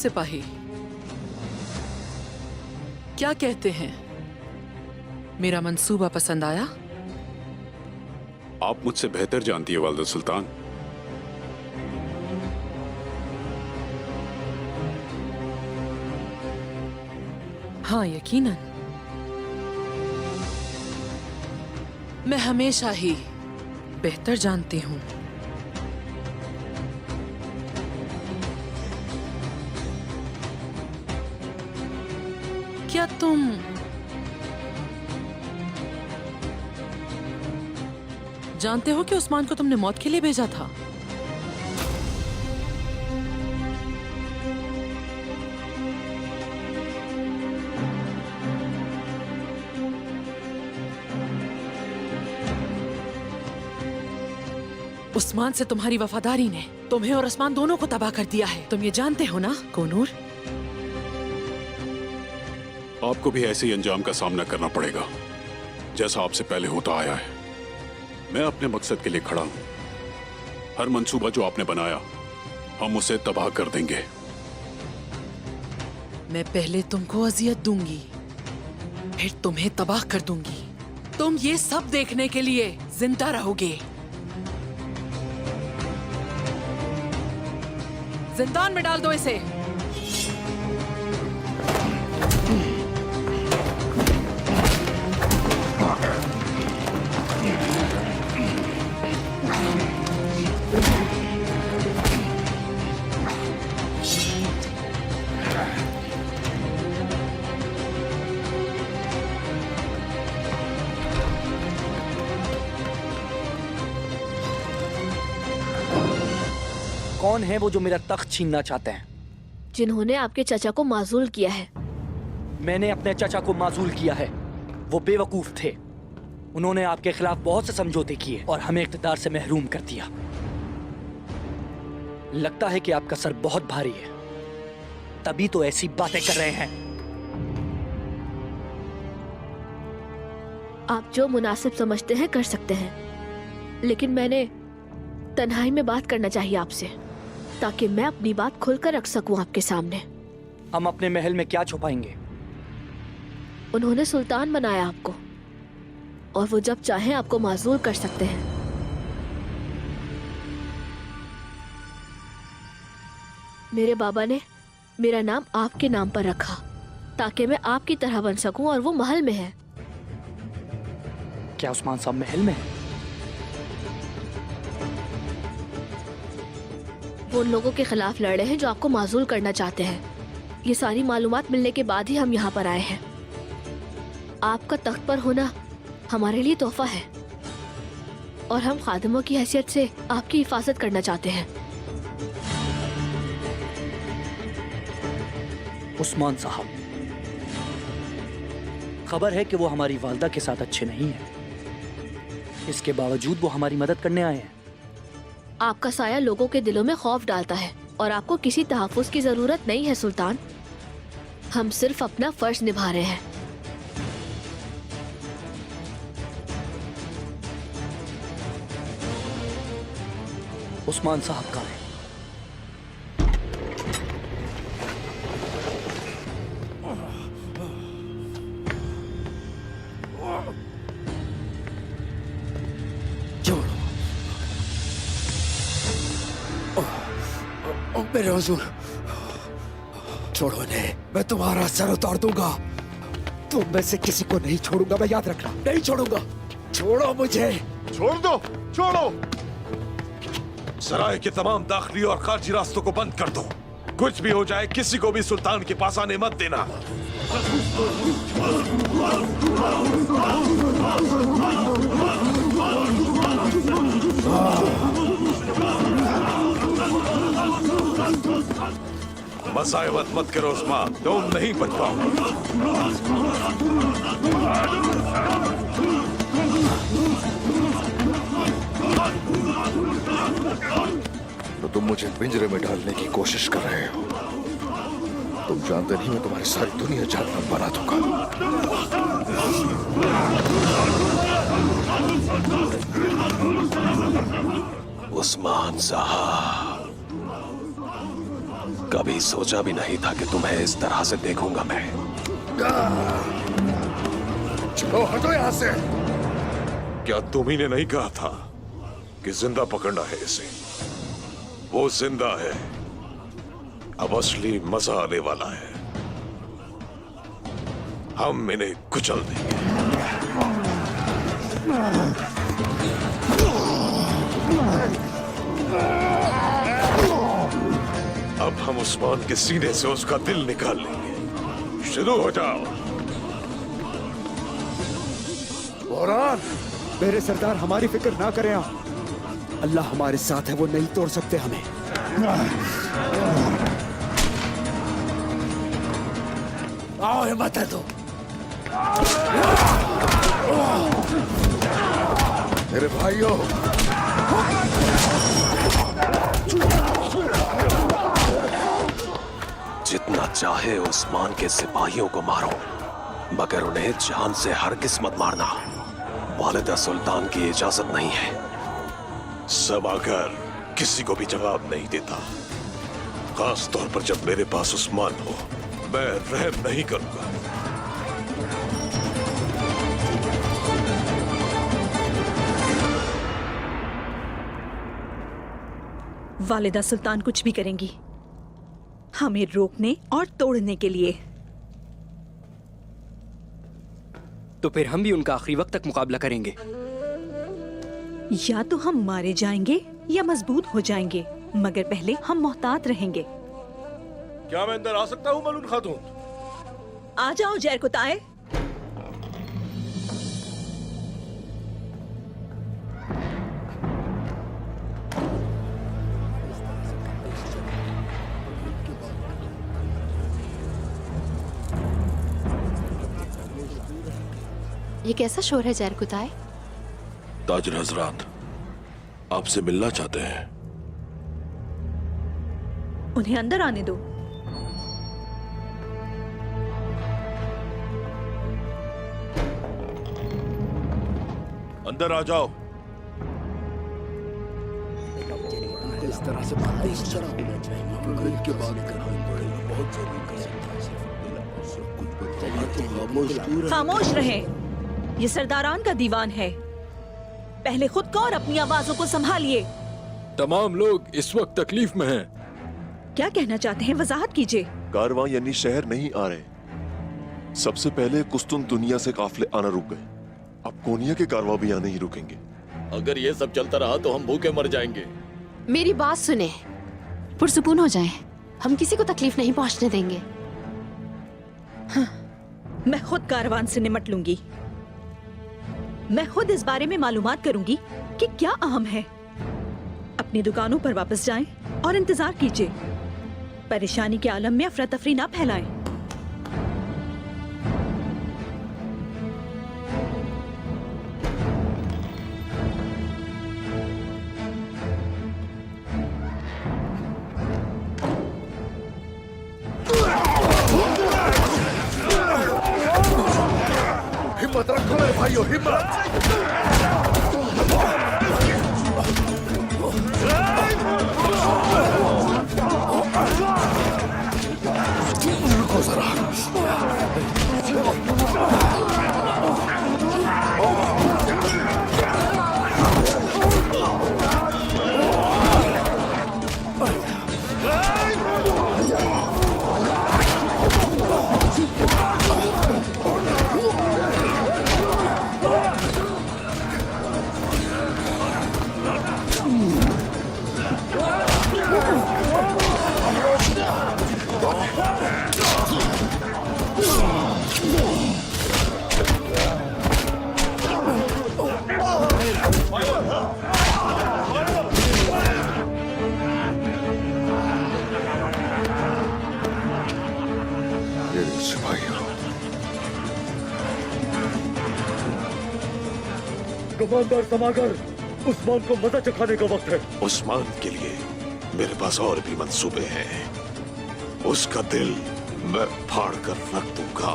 सिपाही, क्या कहते हैं? मेरा मंसूबा पसंद आया? आप मुझसे बेहतर जानती है वालिदा सुल्तान। हाँ, यकीनन। मैं हमेशा ही बेहतर जानती हूं। क्या तुम जानते हो कि उस्मान को तुमने मौत के लिए भेजा था? उस्मान से तुम्हारी वफादारी ने तुम्हें और उस्मान दोनों को तबाह कर दिया है। तुम ये जानते हो ना कोनूर? आपको भी ऐसे ही अंजाम का सामना करना पड़ेगा जैसा आपसे पहले होता आया है। मैं अपने मकसद के लिए खड़ा हूं। हर मंसूबा जो आपने बनाया हम उसे तबाह कर देंगे। मैं पहले तुमको अजियत दूंगी, फिर तुम्हें तबाह कर दूंगी। तुम ये सब देखने के लिए जिंदा रहोगे। जिंदान में डाल दो इसे। कौन है वो जो मेरा तख्त छीनना चाहते हैं? जिन्होंने आपके चाचा को माजूल किया है। मैंने अपने चाचा को माजूल किया है। वो बेवकूफ थे। उन्होंने आपके खिलाफ बहुत से समझौते किए और हमें इख्तिदार से महरूम कर दिया। लगता है कि आपका सर बहुत भारी है, तभी तो ऐसी बातें कर रहे हैं। आप जो मुनासिब समझते हैं कर सकते हैं, लेकिन मैंने तन्हाई में बात करना चाहिए आपसे, ताकि मैं अपनी बात खुलकर रख सकूं आपके सामने। हम अपने महल में क्या छुपाएंगे? उन्होंने सुल्तान बनाया आपको, और वो जब चाहें आपको माजूल कर सकते हैं। मेरे बाबा ने मेरा नाम आपके नाम पर रखा ताकि मैं आपकी तरह बन सकूं, और वो महल में है। क्या उस्मान साहब महल में है? वो उन लोगों के खिलाफ लड़ रहे हैं जो आपको माजूल करना चाहते हैं। ये सारी मालूमात मिलने के बाद ही हम यहाँ पर आए हैं। आपका तख्त पर होना हमारे लिए तोहफा है, और हम खादिमों की हैसियत से आपकी हिफाजत करना चाहते हैं। उस्मान साहब, खबर है कि वो हमारी वालदा के साथ अच्छे नहीं हैं। इसके बावजूद वो हमारी मदद करने आए हैं। आपका साया लोगों के दिलों में खौफ डालता है, और आपको किसी तहफ़्फ़ुज़ की जरूरत नहीं है सुल्तान। हम सिर्फ अपना फर्ज निभा रहे हैं। उस्मान साहब कहाँ हैं? मेरे हुजूर, छोड़ो इन्हें, मैं तुम्हारा सर उतार दूंगा। तुम में से किसी को नहीं छोड़ूंगा, मैं याद रखना, नहीं छोड़ूंगा। छोड़ो मुझे। छोड़ दो, छोड़ो। सराय के तमाम दाखिली और खारजी रास्तों को बंद कर दो। कुछ भी हो जाए किसी को भी सुल्तान के पास आने मत देना। मसायवत मत करो उस्मान, तुम नहीं बच पाओगे। तो तुम मुझे पिंजरे में डालने की कोशिश कर रहे हो। तुम जानते नहीं मैं तुम्हारी सारी दुनिया जहन्नम बना दूंगा। उस्मान साहब, कभी सोचा भी नहीं था कि तुम्हें इस तरह से देखूंगा मैं। चलो हटो यहाँ से। क्या तुम्ही ने नहीं कहा था कि जिंदा पकड़ना है इसे? वो जिंदा है, अब असली मजा आने वाला है। हम इन्हें कुचल देंगे। अब हम उस्मान के सीने से उसका दिल निकाल लेंगे। शुरू हो जाओ। बोरान, मेरे सरदार हमारी फिक्र ना करें आप। अल्लाह हमारे साथ है, वो नहीं तोड़ सकते हमें। आओ हिम्मत है तो। मेरे भाइयों, जितना चाहे उस्मान के सिपाहियों को मारो, मगर उन्हें जान से हरगिज़ मत मारना। वालिदा सुल्तान की इजाजत नहीं है। सब आकर किसी को भी जवाब नहीं देता, खास तौर पर जब मेरे पास उस्मान हो। मैं रहम नहीं करूंगा। वालिदा सुल्तान कुछ भी करेंगी हमें रोकने और तोड़ने के लिए। तो फिर हम भी उनका आखिरी वक्त तक मुकाबला करेंगे। या तो हम मारे जाएंगे या मजबूत हो जाएंगे, मगर पहले हम मोहतात रहेंगे। क्या मैं अंदर आ सकता हूँ मलून खातून? आ जाओ जैर कुताए। ये कैसा शोर है जैर कुताए? ताजर हजरात आपसे मिलना चाहते हैं। उन्हें अंदर आने दो। अंदर आ जाओ। इस तरह से बात नहीं होना चाहिए के बाद बहुत जरूरी। खामोश रहें। ये सरदारान का दीवान है। पहले खुद को और अपनी आवाजों को संभालिए। तमाम लोग इस वक्त तकलीफ में हैं। क्या कहना चाहते हैं, वजाहत कीजिए। कारवां यानी शहर नहीं आ रहे। सबसे पहले कुस्तुन दुनिया से काफिले आना रुक गए, अब कोनिया के कारवां भी आने ही रुकेंगे। अगर ये सब चलता रहा तो हम भूखे मर जाएंगे। मेरी बात सुने, पुरसुकून हो जाएं। हम किसी को तकलीफ नहीं पहुंचने देंगे। हाँ, मैं खुद कारवान से निमट लूंगी। मैं खुद इस बारे में मालूमात करूंगी कि क्या अहम है। अपनी दुकानों पर वापस जाएं और इंतजार कीजिए। परेशानी के आलम में अफरा तफरी ना फैलाएं। हिम्मत रखो मेरे भाइयों, हिम्मत। रुको जरा। कमांडर समागर, उस्मान को मजा चखाने का वक्त है। उस्मान के लिए मेरे पास और भी मंसूबे हैं। उसका दिल मैं फाड़ कर रख दूंगा।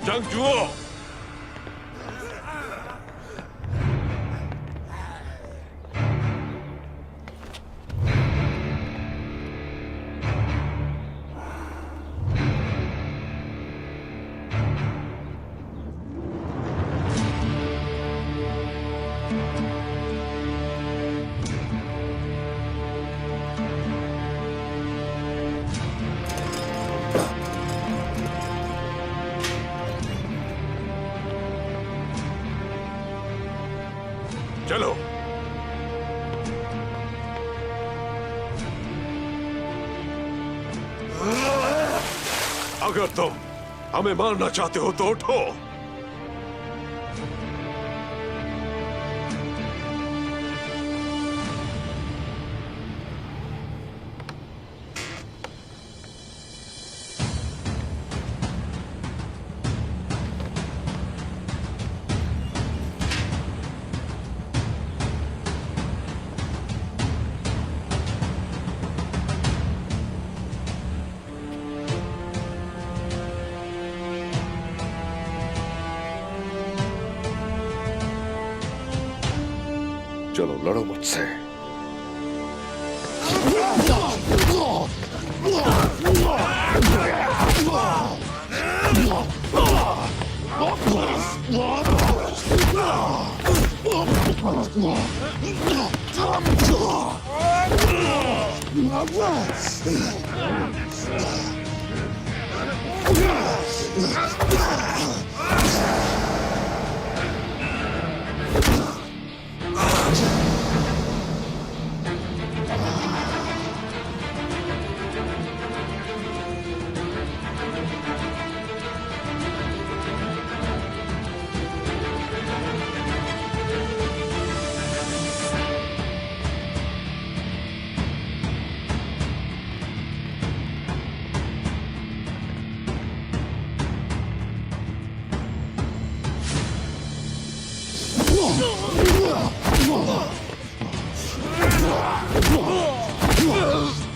जंगजुओ, चलो। अगर तुम हमें मारना चाहते हो तो उठो। चलो लड़ो मुझसे।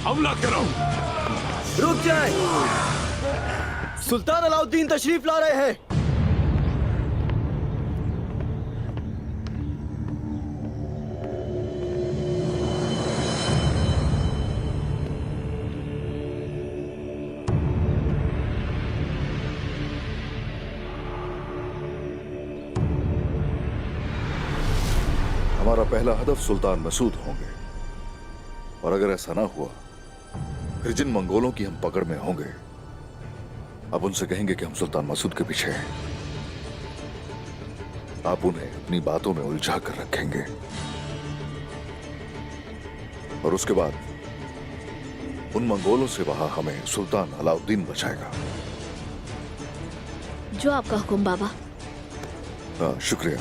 हमला करो। रुक जाए, सुल्तान अलाउद्दीन तशरीफ ला रहे हैं। हमारा पहला हदफ सुल्तान मसूद होंगे, और अगर ऐसा ना हुआ फिर जिन मंगोलों की हम पकड़ में होंगे अब उनसे कहेंगे कि हम सुल्तान मसूद के पीछे हैं। आप उन्हें अपनी बातों में उलझा कर रखेंगे और उसके बाद उन मंगोलों से वहां हमें सुल्तान अलाउद्दीन बचाएगा। जो आपका हुक्म बाबा। शुक्रिया,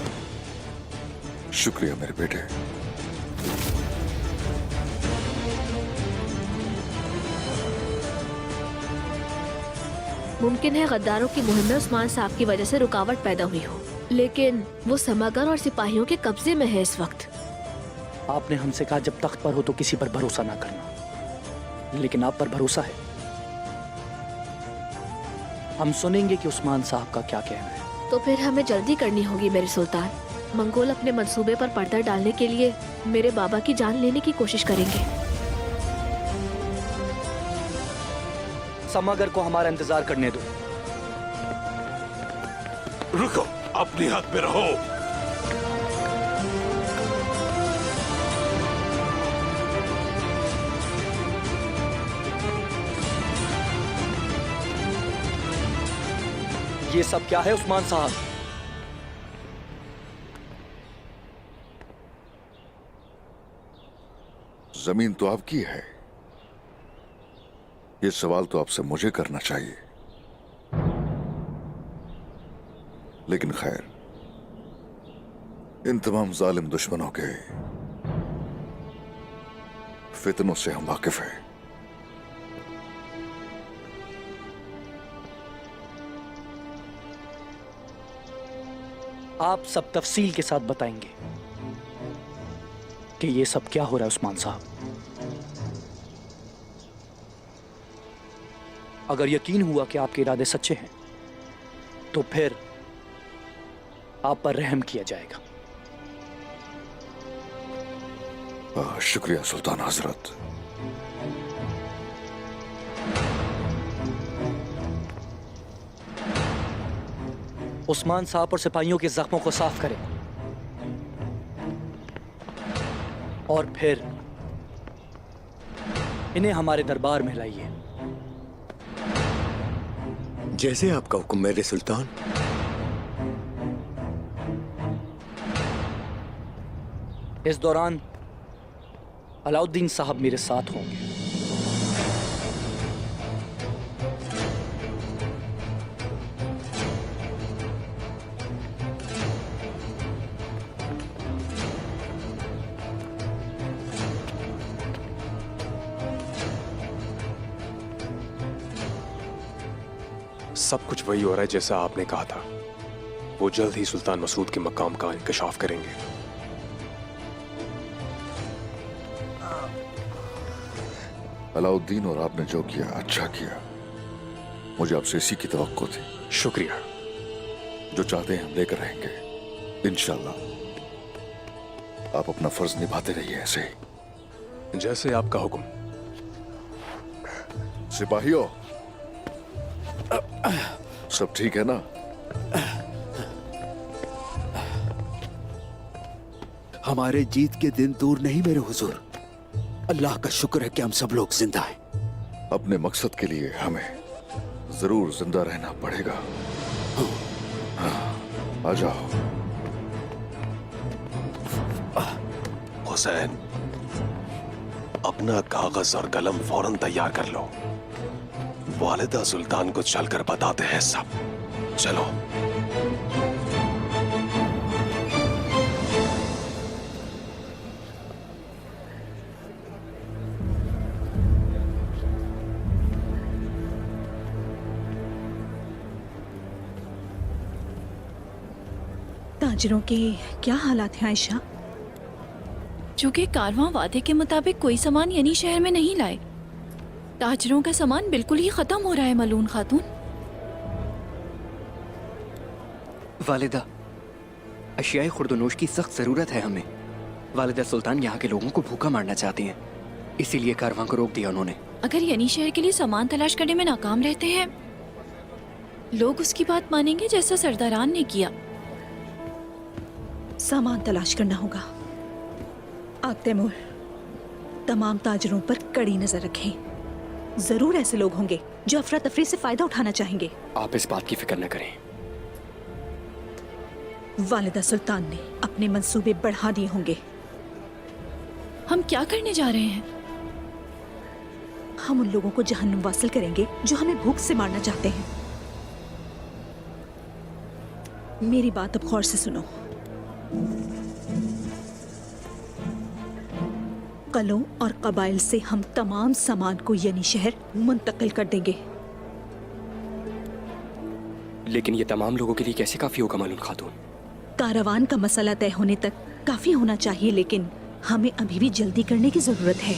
शुक्रिया मेरे बेटे। मुमकिन है गद्दारों की मुहिम में उस्मान साहब की वजह से रुकावट पैदा हुई हो, लेकिन वो समागर और सिपाहियों के कब्जे में है इस वक्त। आपने हमसे कहा जब तख्त पर हो तो किसी पर भरोसा ना करना, लेकिन आप पर भरोसा है। हम सुनेंगे कि उस्मान साहब का क्या कहना है। तो फिर हमें जल्दी करनी होगी मेरे सुल्तान। मंगोल अपने मंसूबे पर पर्दा डालने के लिए मेरे बाबा की जान लेने की कोशिश करेंगे। समागर को हमारा इंतजार करने दो। रुको, अपनी हाथ में रहो। ये सब क्या है उस्मान साहब? जमीन तो आपकी है, ये सवाल तो आपसे मुझे करना चाहिए, लेकिन खैर इन तमाम जालिम दुश्मनों के फितनों से हम वाकिफ हैं। आप सब तफसील के साथ बताएंगे कि ये सब क्या हो रहा है उस्मान साहब। अगर यकीन हुआ कि आपके इरादे सच्चे हैं तो फिर आप पर रहम किया जाएगा। शुक्रिया सुल्तान हजरत। उस्मान साहब और सिपाहियों के जख्मों को साफ करें और फिर इन्हें हमारे दरबार में लाइए। जैसे आपका हुक्म मेरे सुल्तान। इस दौरान अलाउद्दीन साहब मेरे साथ होंगे। सब कुछ वही हो रहा है जैसा आपने कहा था। वो जल्द ही सुल्तान मसूद के मकाम का इंकशाफ करेंगे। अलाउद्दीन और आपने जो किया अच्छा किया। मुझे आपसे इसी की तवक्को थी। शुक्रिया। जो चाहते हैं हम लेकर रहेंगे इंशाल्लाह। आप अपना फर्ज निभाते रहिए ऐसे ही। जैसे आपका हुक्म। सिपाहियों, सब ठीक है ना? हमारे जीत के दिन दूर नहीं मेरे हुजूर। अल्लाह का शुक्र है कि हम सब लोग जिंदा हैं। अपने मकसद के लिए हमें जरूर जिंदा रहना पड़ेगा। हाँ, आ जाओ। हुसैन, अपना कागज और कलम फौरन तैयार कर लो। वालिदा सुल्तान को चलकर बताते हैं सब। चलो। ताजिरों के क्या हालात हैं आयशा? चूंकि कारवां वादे के मुताबिक कोई सामान यानी शहर में नहीं लाए, ताजरों का सामान बिल्कुल ही खत्म हो रहा है मलून खातून। वालिदा, अशियाए खुर्दनोश की सख्त जरूरत है हमें। वालिदा सुल्तान यहाँ के लोगों को भूखा मारना चाहती हैं, इसीलिए कारवां को रोक दिया उन्होंने। अगर यानी शहर के लिए सामान तलाश करने में नाकाम रहते हैं, लोग उसकी बात मानेंगे जैसा सरदारान ने किया। सामान तलाश करना होगा। आप तैमूर, तमाम ताजरों पर कड़ी नजर रखें। जरूर ऐसे लोग होंगे जो अफरा तफरी से फायदा उठाना चाहेंगे। आप इस बात की फिक्र न करें। वालिदा सुल्तान ने अपने मंसूबे बढ़ा दिए होंगे। हम क्या करने जा रहे हैं? हम उन लोगों को जहन्नुम वासिल करेंगे जो हमें भूख से मारना चाहते हैं। मेरी बात अब गौर से सुनो। कलों और कबाइल से हम तमाम सामान को यानी शहर मुंतकिल कर देंगे। लेकिन ये तमाम लोगों के लिए कैसे काफी होगा मालूम खातून? कारवान का मसला तय होने तक काफी होना चाहिए, लेकिन हमें अभी भी जल्दी करने की जरूरत है।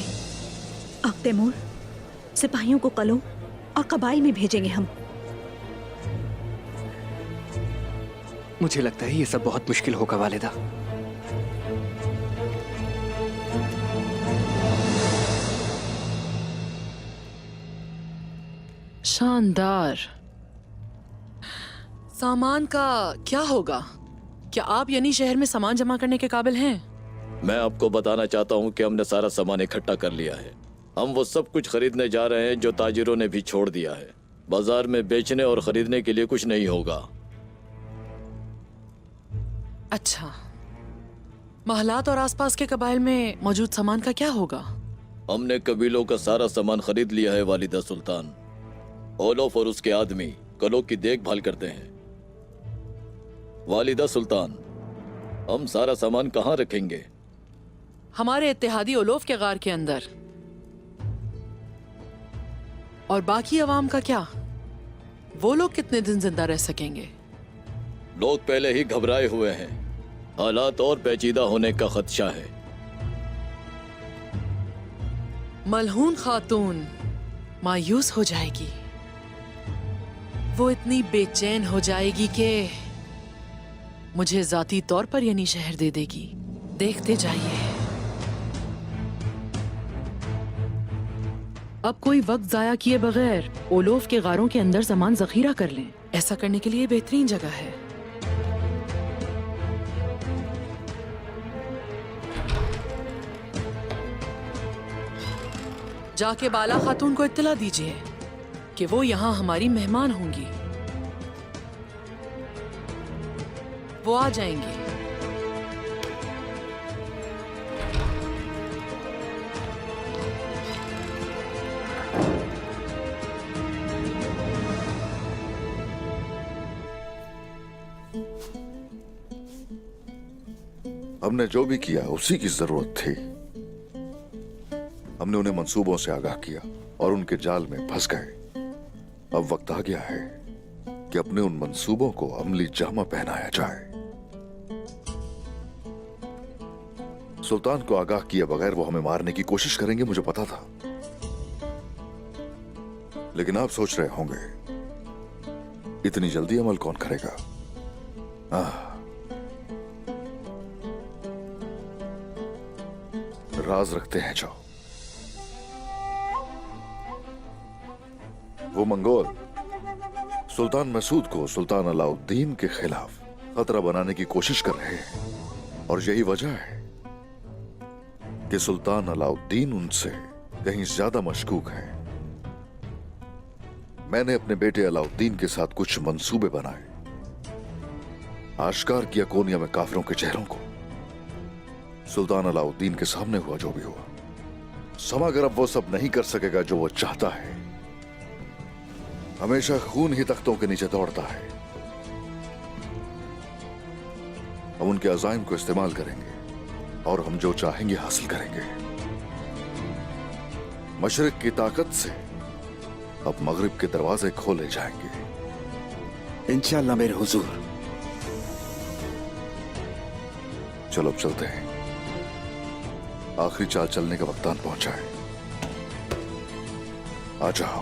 अब तैमूर, सिपाहियों को कलों और कबाइल में भेजेंगे हम। मुझे लगता है ये सब बहुत मुश्किल होगा वालिदा। शानदार। सामान का क्या होगा? क्या आप यानी शहर में सामान जमा करने के काबिल हैं? मैं आपको बताना चाहता हूँ कि हमने सारा सामान इकट्ठा कर लिया है। हम वो सब कुछ खरीदने जा रहे हैं जो ताजिरों ने भी छोड़ दिया है। बाजार में बेचने और खरीदने के लिए कुछ नहीं होगा। अच्छा, महलात और आसपास के कबाइल में मौजूद सामान का क्या होगा? हमने कबीलों का सारा सामान खरीद लिया है वालिदा सुल्तान। ओलोफ और उसके आदमी कलों की देखभाल करते हैं। वालिदा सुल्तान, हम सारा सामान कहाँ रखेंगे? हमारे इत्तेहादी ओलोफ के गार के अंदर। और बाकी अवाम का क्या? वो लोग कितने दिन जिंदा रह सकेंगे? लोग पहले ही घबराए हुए हैं। हालात और पेचीदा होने का खदशा है। मलहून खातून मायूस हो जाएगी। वो इतनी बेचैन हो जाएगी कि मुझे जाती तौर पर यानी शहर दे देगी। देखते जाइए। अब कोई वक्त जाया किए बगैर ओलोफ के गारों के अंदर सामान जखीरा कर लें। ऐसा करने के लिए बेहतरीन जगह है। जाके बाला खातून को इत्तला दीजिए कि वो यहाँ हमारी मेहमान होंगी। वो आ जाएंगी। हमने जो भी किया उसी की जरूरत थी। हमने उन्हें मंसूबों से आगाह किया और उनके जाल में फंस गए। अब वक्त आ गया है कि अपने उन मंसूबों को अमली जामा पहनाया जाए। सुल्तान को आगाह किए बगैर वो हमें मारने की कोशिश करेंगे, मुझे पता था। लेकिन आप सोच रहे होंगे इतनी जल्दी अमल कौन करेगा? राज रखते हैं जो। वो मंगोल सुल्तान मसूद को सुल्तान अलाउद्दीन के खिलाफ खतरा बनाने की कोशिश कर रहे हैं और यही वजह है कि सुल्तान अलाउद्दीन उनसे कहीं ज्यादा मशकूक है। मैंने अपने बेटे अलाउद्दीन के साथ कुछ मंसूबे बनाए, आश्कार किया कोनिया में काफिरों के चेहरों को। सुल्तान अलाउद्दीन के सामने हुआ जो भी हुआ। समागर अब वो सब नहीं कर सकेगा जो वो चाहता है। हमेशा खून ही तख्तों के नीचे दौड़ता है। हम उनके अज़ाइम को इस्तेमाल करेंगे और हम जो चाहेंगे हासिल करेंगे। मशरिक की ताकत से अब मगरिब के दरवाजे खोले जाएंगे इंशाअल्लाह मेरे हुजूर। चलो अब चलते हैं। आखिरी चाल चलने का वक्त आन पहुंचा है। आ जाओ।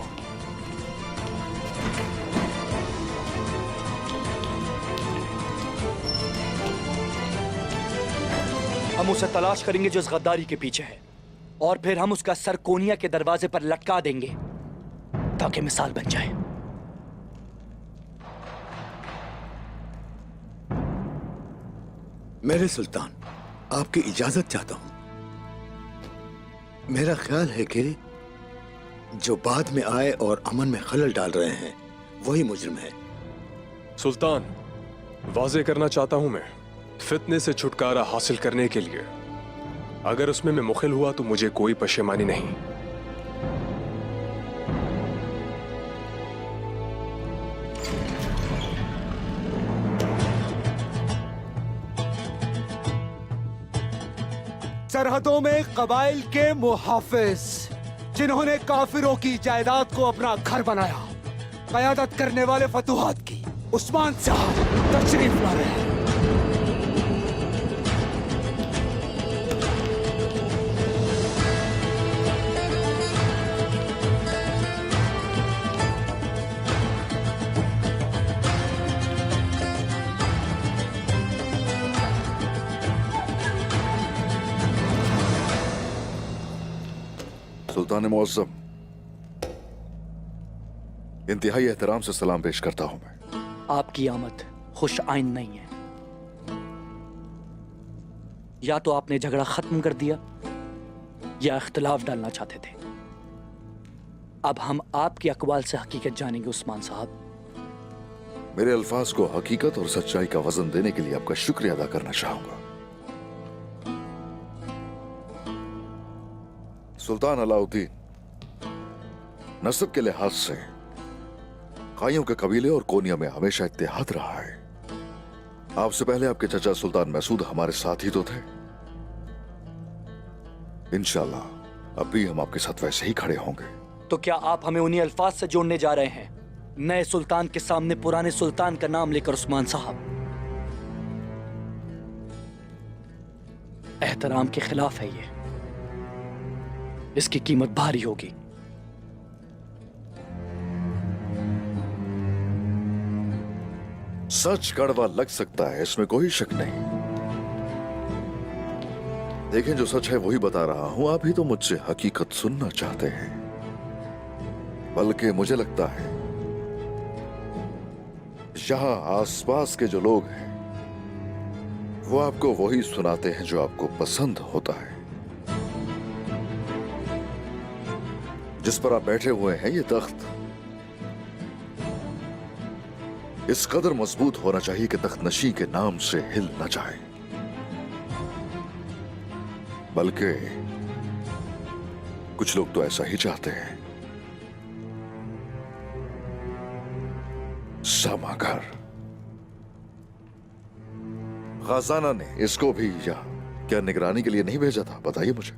हम उसे तलाश करेंगे जो इस गद्दारी के पीछे है, और फिर हम उसका सर कोनिया के दरवाजे पर लटका देंगे ताकि मिसाल बन जाए। मेरे सुल्तान, आपकी इजाजत चाहता हूं। मेरा ख्याल है कि जो बाद में आए और अमन में खलल डाल रहे हैं वही मुजरिम है। सुल्तान, वाजे करना चाहता हूं मैं, फितने से छुटकारा हासिल करने के लिए अगर उसमें मैं मुखिल हुआ तो मुझे कोई पशेमानी नहीं। सरहदों में कबाइल के मुहाफिज जिन्होंने काफिरों की जायदाद को अपना घर बनाया, कयादत करने वाले फतुहात की उस्मान साहब तशरीफ ला रहे हैं। सुल्तान मुअज़्ज़म, इंतहाई एहतराम से सलाम पेश करता हूं मैं। आपकी आमद खुश आइन नहीं है। या तो आपने झगड़ा खत्म कर दिया या इख्तिलाफ डालना चाहते थे। अब हम आपकी अकवाल से हकीकत जानेंगे उस्मान साहब। मेरे अल्फाज को हकीकत और सच्चाई का वजन देने के लिए आपका शुक्रिया अदा करना चाहूंगा। सुल्तान अलाउद्दीन नस्ब के लिहाज से काइयों के कबीले और कोनिया में हमेशा इत्तेहाद रहा है। आपसे पहले आपके चचा सुल्तान मसूद हमारे साथ ही तो थे। इंशाल्लाह अब भी हम आपके साथ वैसे ही खड़े होंगे। तो क्या आप हमें उन्हीं अल्फाज से जोड़ने जा रहे हैं, नए सुल्तान के सामने पुराने सुल्तान का नाम लेकर? उस्मान साहब, एहतराम के खिलाफ है ये। इसकी कीमत भारी होगी। सच कड़वा लग सकता है, इसमें कोई शक नहीं। देखें, जो सच है वही बता रहा हूं। आप ही तो मुझसे हकीकत सुनना चाहते हैं। बल्कि मुझे लगता है यहां आसपास के जो लोग हैं वो आपको वही सुनाते हैं जो आपको पसंद होता है। जिस पर आप बैठे हुए हैं, ये तख्त इस कदर मजबूत होना चाहिए कि तख्त नशी के नाम से हिल न जाए। बल्कि कुछ लोग तो ऐसा ही चाहते हैं। समागर खजाना ने इसको भी या क्या निगरानी के लिए नहीं भेजा था? बताइए मुझे।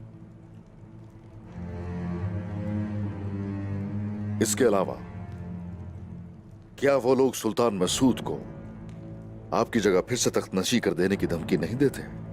इसके अलावा क्या वो लोग सुल्तान मसूद को आपकी जगह फिर से तख्त नशी कर देने की धमकी नहीं देते?